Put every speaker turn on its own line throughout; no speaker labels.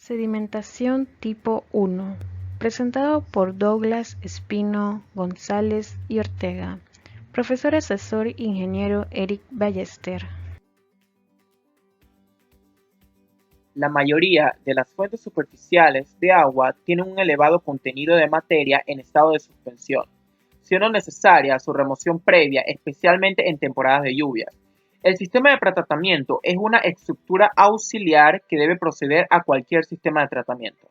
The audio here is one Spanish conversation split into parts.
Sedimentación tipo 1, presentado por Douglas Espino González y Ortega, profesor asesor ingeniero Eric Ballester.
La mayoría de las fuentes superficiales de agua tienen un elevado contenido de materia en estado de suspensión, siendo necesaria su remoción previa, especialmente en temporadas de lluvias. El sistema de pretratamiento es una estructura auxiliar que debe proceder a cualquier sistema de tratamiento.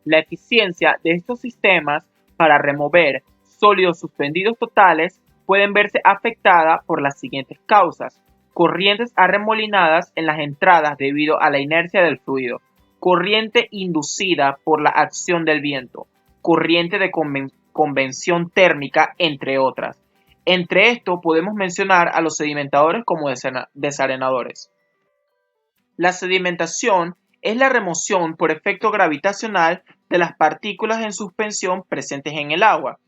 La eficiencia de estos sistemas para remover sólidos suspendidos totales pueden verse afectada por las siguientes causas: corrientes arremolinadas en las entradas debido a la inercia del fluido, corriente inducida por la acción del viento, corriente de convección térmica, entre otras. Entre esto podemos mencionar a los sedimentadores como desarenadores. La sedimentación es la remoción por efecto gravitacional de las partículas en suspensión presentes en el agua.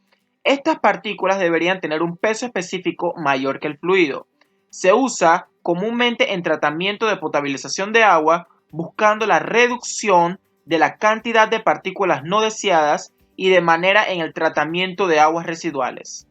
Estas partículas deberían tener un peso específico mayor que el fluido. Se usa comúnmente en tratamiento de potabilización de agua, buscando la reducción de la cantidad de partículas no deseadas y de manera en el tratamiento de aguas residuales.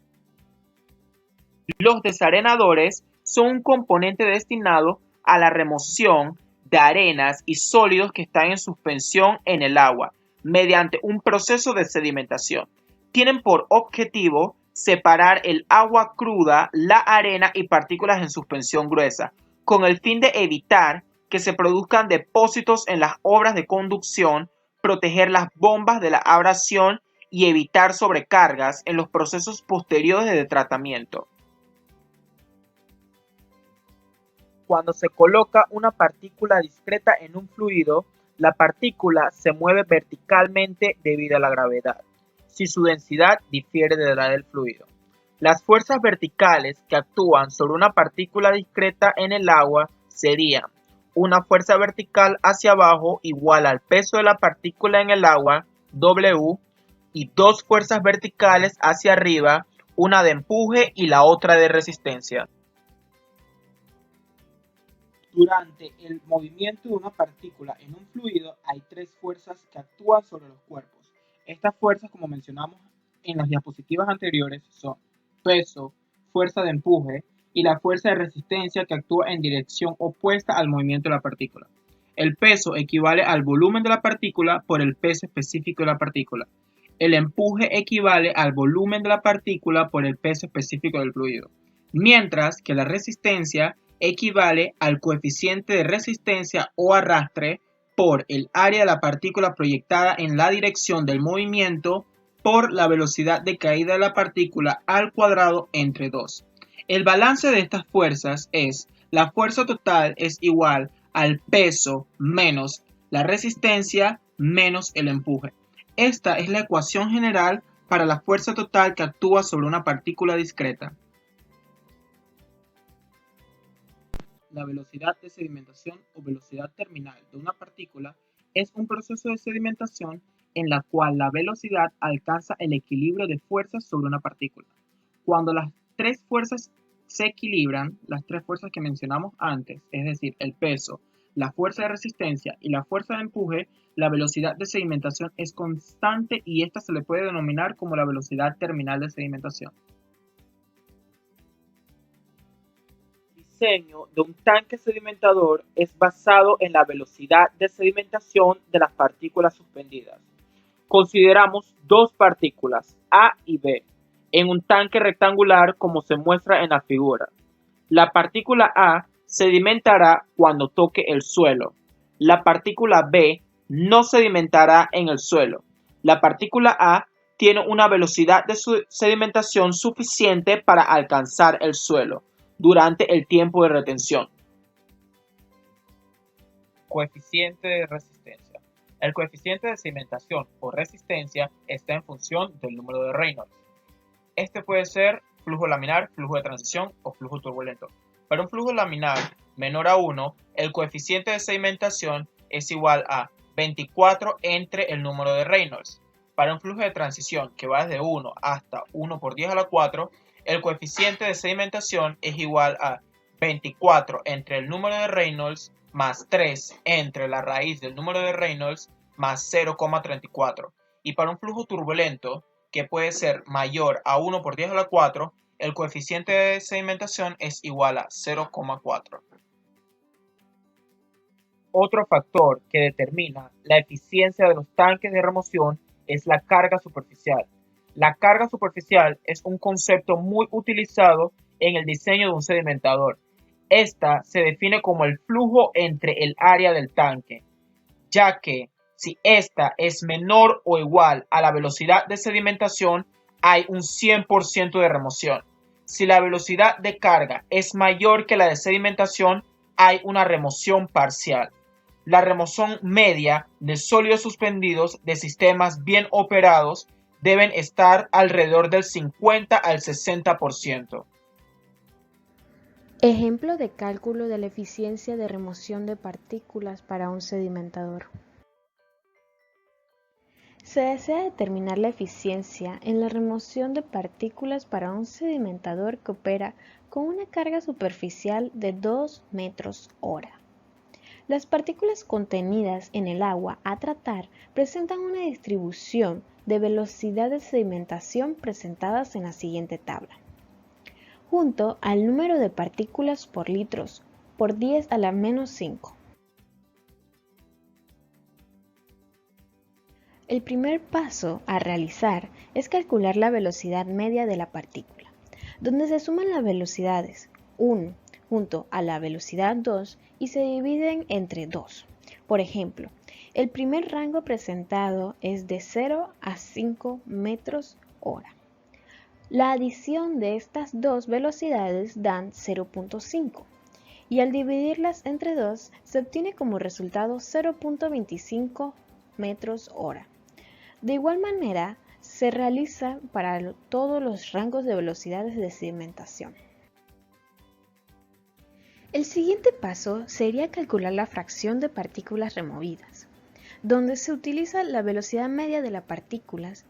Los desarenadores son un componente destinado a la remoción de arenas y sólidos que están en suspensión en el agua mediante un proceso de sedimentación. Tienen por objetivo separar el agua cruda, la arena y partículas en suspensión gruesa, con el fin de evitar que se produzcan depósitos en las obras de conducción, proteger las bombas de la abrasión y evitar sobrecargas en los procesos posteriores de tratamiento. Cuando se coloca una partícula discreta en un fluido, la partícula se mueve verticalmente debido a la gravedad, si su densidad difiere de la del fluido. Las fuerzas verticales que actúan sobre una partícula discreta en el agua serían una fuerza vertical hacia abajo igual al peso de la partícula en el agua, W, y dos fuerzas verticales hacia arriba, una de empuje y la otra de resistencia. Durante el movimiento de una partícula en un fluido hay tres fuerzas que actúan sobre los cuerpos. Estas fuerzas, como mencionamos en las diapositivas anteriores, son peso, fuerza de empuje y la fuerza de resistencia que actúa en dirección opuesta al movimiento de la partícula. El peso equivale al volumen de la partícula por el peso específico de la partícula. El empuje equivale al volumen de la partícula por el peso específico del fluido, mientras que la resistencia equivale al coeficiente de resistencia o arrastre por el área de la partícula proyectada en la dirección del movimiento por la velocidad de caída de la partícula al cuadrado entre 2. El balance de estas fuerzas es: la fuerza total es igual al peso menos la resistencia menos el empuje. Esta es la ecuación general para la fuerza total que actúa sobre una partícula discreta. La velocidad de sedimentación o velocidad terminal de una partícula es un proceso de sedimentación en la cual la velocidad alcanza el equilibrio de fuerzas sobre una partícula. Cuando las tres fuerzas se equilibran, las tres fuerzas que mencionamos antes, es decir, el peso, la fuerza de resistencia y la fuerza de empuje, la velocidad de sedimentación es constante y esta se le puede denominar como la velocidad terminal de sedimentación. El diseño de un tanque sedimentador es basado en la velocidad de sedimentación de las partículas suspendidas. Consideramos dos partículas, A y B, en un tanque rectangular como se muestra en la figura. La partícula A sedimentará cuando toque el suelo. La partícula B no sedimentará en el suelo. La partícula A tiene una velocidad de sedimentación suficiente para alcanzar el suelo durante el tiempo de retención. Coeficiente de resistencia. El coeficiente de sedimentación o resistencia está en función del número de Reynolds. Este puede ser flujo laminar, flujo de transición o flujo turbulento. Para un flujo laminar menor a 1, el coeficiente de sedimentación es igual a 24 entre el número de Reynolds. Para un flujo de transición que va desde 1 hasta 1 por 10 a la 4, el coeficiente de sedimentación es igual a 24 entre el número de Reynolds más 3 entre la raíz del número de Reynolds más 0,34. Y para un flujo turbulento, que puede ser mayor a 1 por 10 a la 4, el coeficiente de sedimentación es igual a 0,4. Otro factor que determina la eficiencia de los tanques de remoción es la carga superficial. La carga superficial es un concepto muy utilizado en el diseño de un sedimentador. Esta se define como el flujo entre el área del tanque, ya que si esta es menor o igual a la velocidad de sedimentación, hay un 100% de remoción. Si la velocidad de carga es mayor que la de sedimentación, hay una remoción parcial. La remoción media de sólidos suspendidos de sistemas bien operados deben estar alrededor del 50 al 60%.
Ejemplo de cálculo de la eficiencia de remoción de partículas para un sedimentador. Se desea determinar la eficiencia en la remoción de partículas para un sedimentador que opera con una carga superficial de 2 metros hora. Las partículas contenidas en el agua a tratar presentan una distribución de velocidad de sedimentación presentadas en la siguiente tabla, junto al número de partículas por litros por 10 a la menos 5. El primer paso a realizar es calcular la velocidad media de la partícula, donde se suman las velocidades 1 junto a la velocidad 2 y se dividen entre 2. Por ejemplo, el primer rango presentado es de 0 a 5 metros hora. La adición de estas dos velocidades dan 0.5 y al dividirlas entre 2 se obtiene como resultado 0.25 metros hora. De igual manera, se realiza para todos los rangos de velocidades de sedimentación. El siguiente paso sería calcular la fracción de partículas removidas, donde se utiliza la velocidad media de las partículas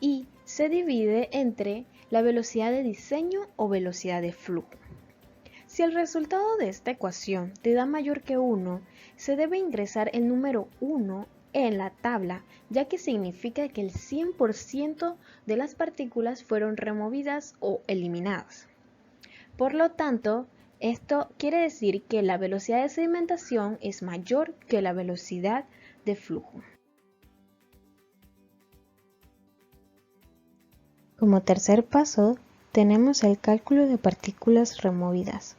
y se divide entre la velocidad de diseño o velocidad de flujo. Si el resultado de esta ecuación te da mayor que 1, se debe ingresar el número 1 en la tabla, ya que significa que el 100% de las partículas fueron removidas o eliminadas. Por lo tanto, esto quiere decir que la velocidad de sedimentación es mayor que la velocidad de flujo. Como tercer paso, tenemos el cálculo de partículas removidas,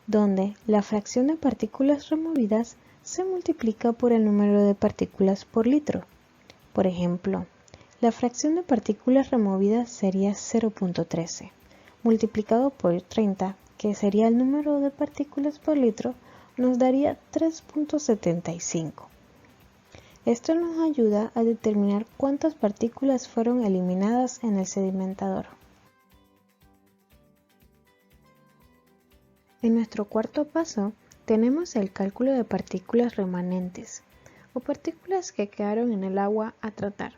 donde la fracción de partículas removidas se multiplica por el número de partículas por litro. Por ejemplo, la fracción de partículas removidas sería 0.13, multiplicado por 30, que sería el número de partículas por litro, nos daría 3.75. Esto nos ayuda a determinar cuántas partículas fueron eliminadas en el sedimentador. En nuestro cuarto paso, tenemos el cálculo de partículas remanentes, o partículas que quedaron en el agua a tratar.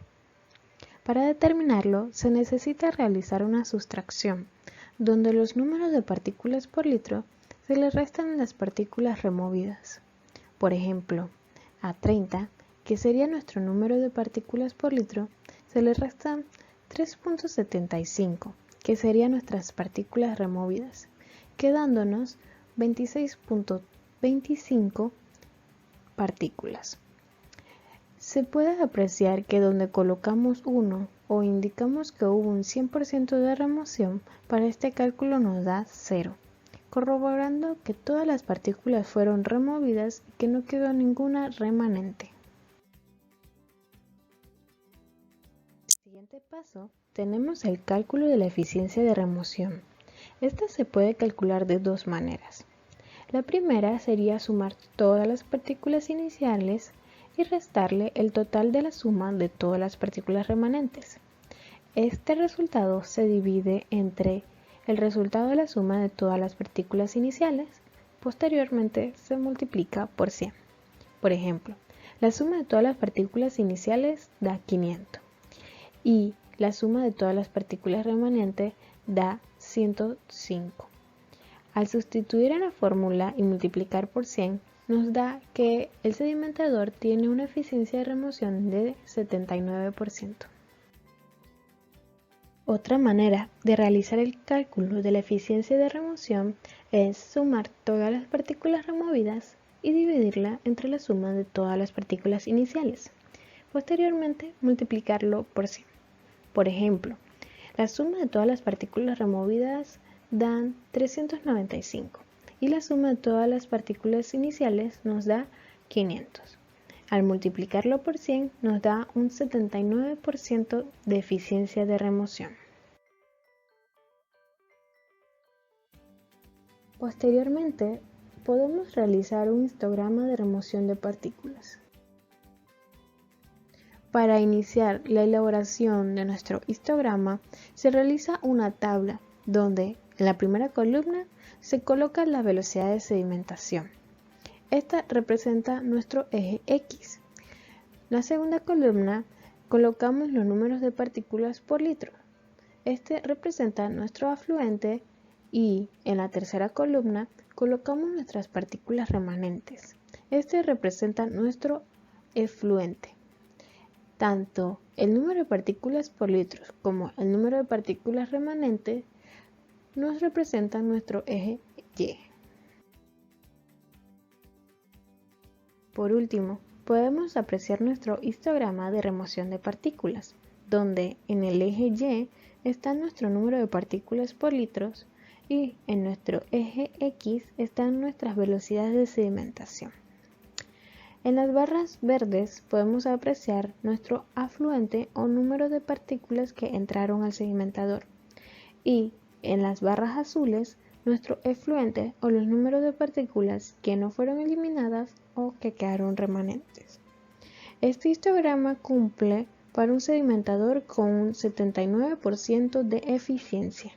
Para determinarlo, se necesita realizar una sustracción, donde los números de partículas por litro se le restan a las partículas removidas. Por ejemplo, a 30, que sería nuestro número de partículas por litro, se le restan 3.75, que serían nuestras partículas removidas, quedándonos 26.25 partículas. Se puede apreciar que donde colocamos 1 o indicamos que hubo un 100% de remoción, para este cálculo nos da 0, corroborando que todas las partículas fueron removidas y que no quedó ninguna remanente. En el siguiente paso tenemos el cálculo de la eficiencia de remoción. Esta se puede calcular de dos maneras. La primera sería sumar todas las partículas iniciales y restarle el total de la suma de todas las partículas remanentes. Este resultado se divide entre el resultado de la suma de todas las partículas iniciales, posteriormente se multiplica por 100. Por ejemplo, la suma de todas las partículas iniciales da 500 y la suma de todas las partículas remanentes da 105. Al sustituir en la fórmula y multiplicar por 100, nos da que el sedimentador tiene una eficiencia de remoción de 79%. Otra manera de realizar el cálculo de la eficiencia de remoción es sumar todas las partículas removidas y dividirla entre la suma de todas las partículas iniciales. Posteriormente, multiplicarlo por 100. Por ejemplo, la suma de todas las partículas removidas dan 395 y la suma de todas las partículas iniciales nos da 500. Al multiplicarlo por 100 nos da un 79% de eficiencia de remoción. Posteriormente, podemos realizar un histograma de remoción de partículas. Para iniciar la elaboración de nuestro histograma, se realiza una tabla donde en la primera columna se coloca la velocidad de sedimentación. Esta representa nuestro eje X. En la segunda columna colocamos los números de partículas por litro. Este representa nuestro afluente y en la tercera columna colocamos nuestras partículas remanentes. Este representa nuestro efluente. Tanto el número de partículas por litro como el número de partículas remanentes nos representan nuestro eje Y. Por último, podemos apreciar nuestro histograma de remoción de partículas, donde en el eje Y está nuestro número de partículas por litros y en nuestro eje X están nuestras velocidades de sedimentación. En las barras verdes podemos apreciar nuestro afluente o número de partículas que entraron al sedimentador y en las barras azules nuestro efluente o los números de partículas que no fueron eliminadas o que quedaron remanentes. Este histograma cumple para un sedimentador con un 79% de eficiencia.